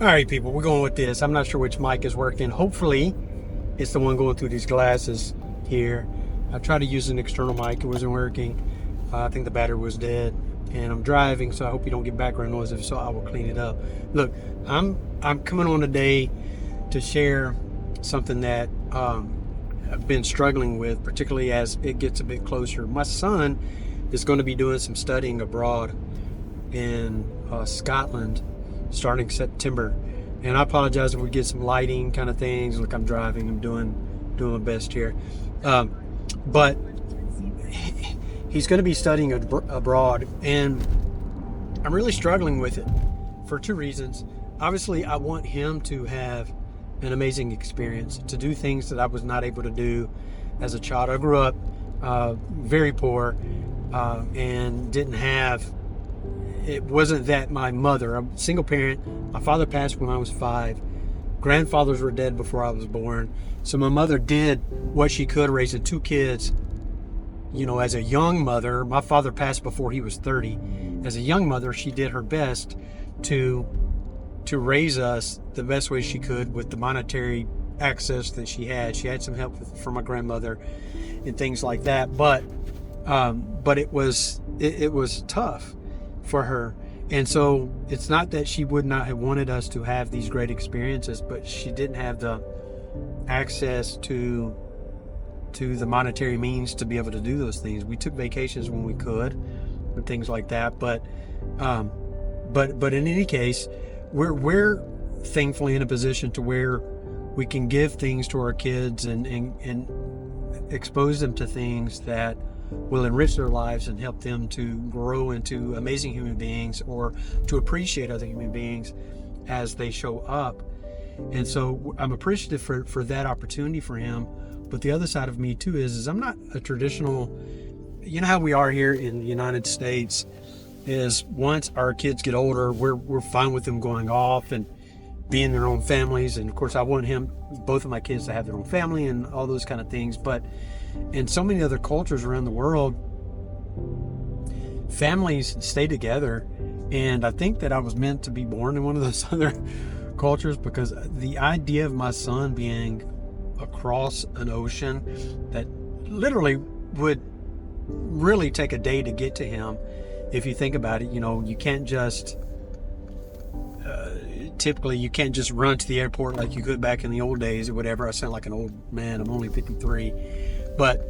All right, people, we're going with this. I'm not sure which mic is working. Hopefully, it's the one going through these glasses here. I tried to use an external mic. It wasn't working. I think the battery was dead. And I'm driving, so I hope you don't get background noise. If so, I will clean it up. Look, I'm coming on today to share something that I've been struggling with, particularly as it gets a bit closer. My son is going to be doing some studying abroad in Scotland starting September, and I apologize if we get some lighting kind of things. Look, I'm driving. I'm doing my best here, but he's going to be studying abroad, and I'm really struggling with it for two reasons. Obviously, I want him to have an amazing experience, to do things that I was not able to do as a child. I grew up very poor and didn't have. It wasn't that my mother, I'm a single parent. My father passed when I was 5. Grandfathers were dead before I was born. So my mother did what she could raising 2 kids. You know, as a young mother, my father passed before he was 30. As a young mother, she did her best to raise us the best way she could with the monetary access that she had. She had some help from my grandmother and things like that. But it was tough for her. And so it's not that she would not have wanted us to have these great experiences, but she didn't have the access to the monetary means to be able to do those things. We took vacations when we could and things like that, but in any case, we're thankfully in a position to where we can give things to our kids and expose them to things that will enrich their lives and help them to grow into amazing human beings, or to appreciate other human beings as they show up. And so I'm appreciative for that opportunity for him. But the other side of me too is I'm not a traditional, you know how we are here in the United States, is once our kids get older, we're fine with them going off and being their own families. And of course I want both of my kids to have their own family and all those kind of things. But in so many other cultures around the world, families stay together. And I think that I was meant to be born in one of those other cultures, because the idea of my son being across an ocean that literally would really take a day to get to him. If you think about it, you know, you can't just typically you can't just run to the airport like you could back in the old days or whatever. I sound like an old man. I'm only 53. But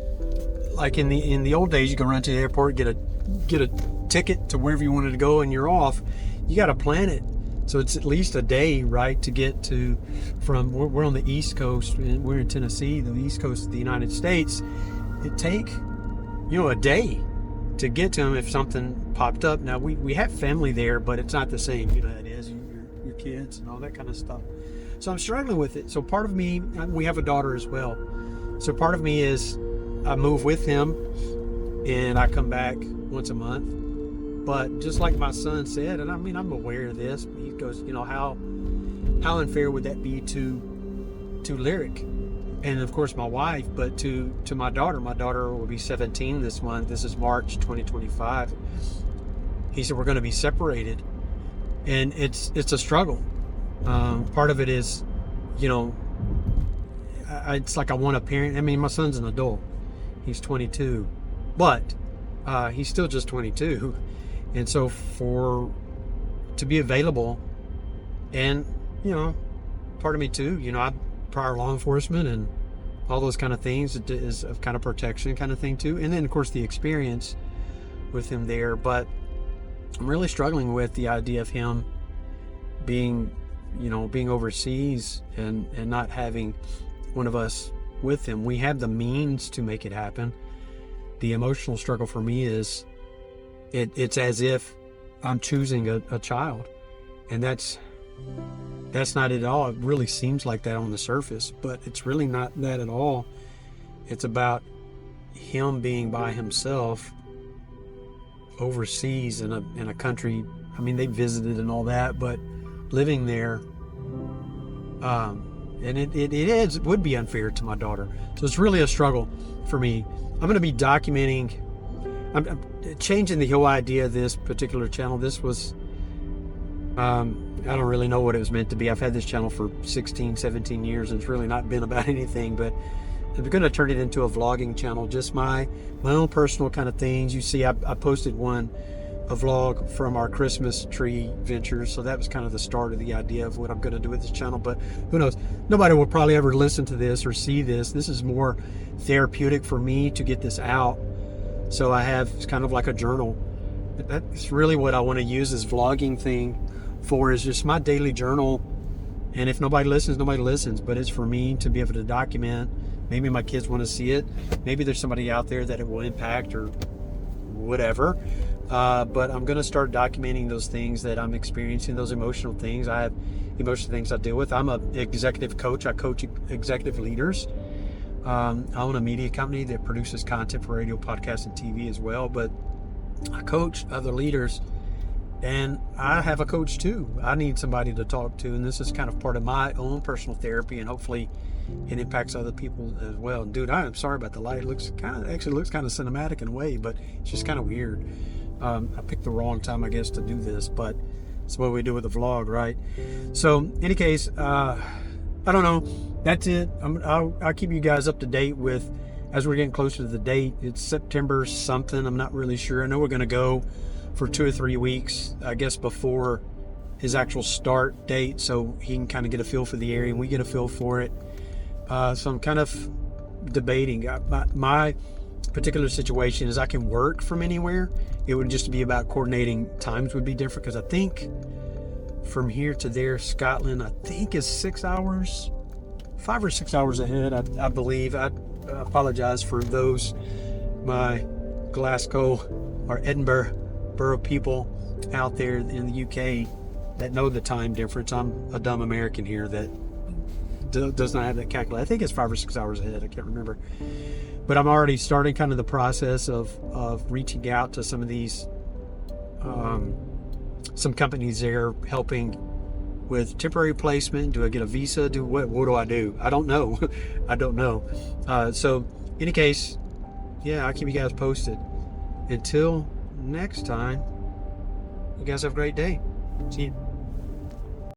like in the old days, you can run to the airport, get a ticket to wherever you wanted to go, and you're off. You got to plan it. So it's at least a day, right, to get we're on the East Coast, and we're in Tennessee, the East Coast of the United States. It'd take, a day to get to them if something popped up. Now, we have family there, but it's not the same. You know how it is, your kids and all that kind of stuff. So I'm struggling with it. So part of me, we have a daughter as well. So part of me is I move with him and I come back once a month. But just like my son said, and I mean, I'm aware of this, he goes, how unfair would that be to Lyric? And of course my wife, but to my daughter. My daughter will be 17 this month. This is March 2025. He said, we're going to be separated. And it's a struggle. Part of it is, it's like I want a parent. I mean, my son's an adult. He's 22. But he's still just 22. And so to be available, and, part of me too, I prior law enforcement and all those kind of things is a kind of protection kind of thing too. And then of course the experience with him there. But I'm really struggling with the idea of him being overseas and not having one of us with him. We have the means to make it happen. The emotional struggle for me is it's as if I'm choosing a child, and that's not it at all. It really seems like that on the surface, but it's really not that at all. It's about him being by himself overseas in a country. I mean, they visited and all that, but living there, and it would be unfair to my daughter. So it's really a struggle for me. I'm going to be documenting. I'm changing the whole idea of this particular channel. This was I don't really know what it was meant to be. I've had this channel for 16, 17 years, and it's really not been about anything, but I'm going to turn it into a vlogging channel, just my own personal kind of things. You see, I posted a vlog from our Christmas tree ventures, so that was kind of the start of the idea of what I'm going to do with this channel. But who knows, nobody will probably ever listen to this or see this. This is more therapeutic for me to get this out, so I have, it's kind of like a journal. That's really what I want to use this vlogging thing for, is just my daily journal. And if nobody listens, nobody listens, but it's for me to be able to document. Maybe my kids want to see it, maybe there's somebody out there that it will impact or whatever. But I'm going to start documenting those things that I'm experiencing, those emotional things. I have emotional things I deal with. I'm an executive coach. I coach executive leaders. I own a media company that produces content for radio, podcast, and TV as well. But I coach other leaders, and I have a coach too. I need somebody to talk to, and this is kind of part of my own personal therapy, and hopefully it impacts other people as well. Dude, I am sorry about the light. It looks kind of cinematic in a way, but it's just kind of weird. I picked the wrong time, I guess, to do this, but it's what we do with the vlog, right? So, in any case, I don't know. That's it. I'll keep you guys up to date with, as we're getting closer to the date. It's September something. I'm not really sure. I know we're going to go for 2 or 3 weeks, I guess, before his actual start date, so he can kind of get a feel for the area and we get a feel for it. So I'm kind of debating. My particular situation is I can work from anywhere. It would just be about coordinating. Times would be different, because I think from here to there, Scotland, I think is 6 hours, 5 or 6 hours ahead, I believe. I apologize for those, my Glasgow or Edinburgh people out there in the UK that know the time difference. I'm a dumb American here that does not have that calculator. I think it's 5 or 6 hours ahead. I can't remember. But I'm already starting kind of the process of reaching out to some of these, some companies there, helping with temporary placement. Do I get a visa? What do I do? I don't know. I don't know. So, in any case, yeah, I'll keep you guys posted. Until next time, you guys have a great day. See you.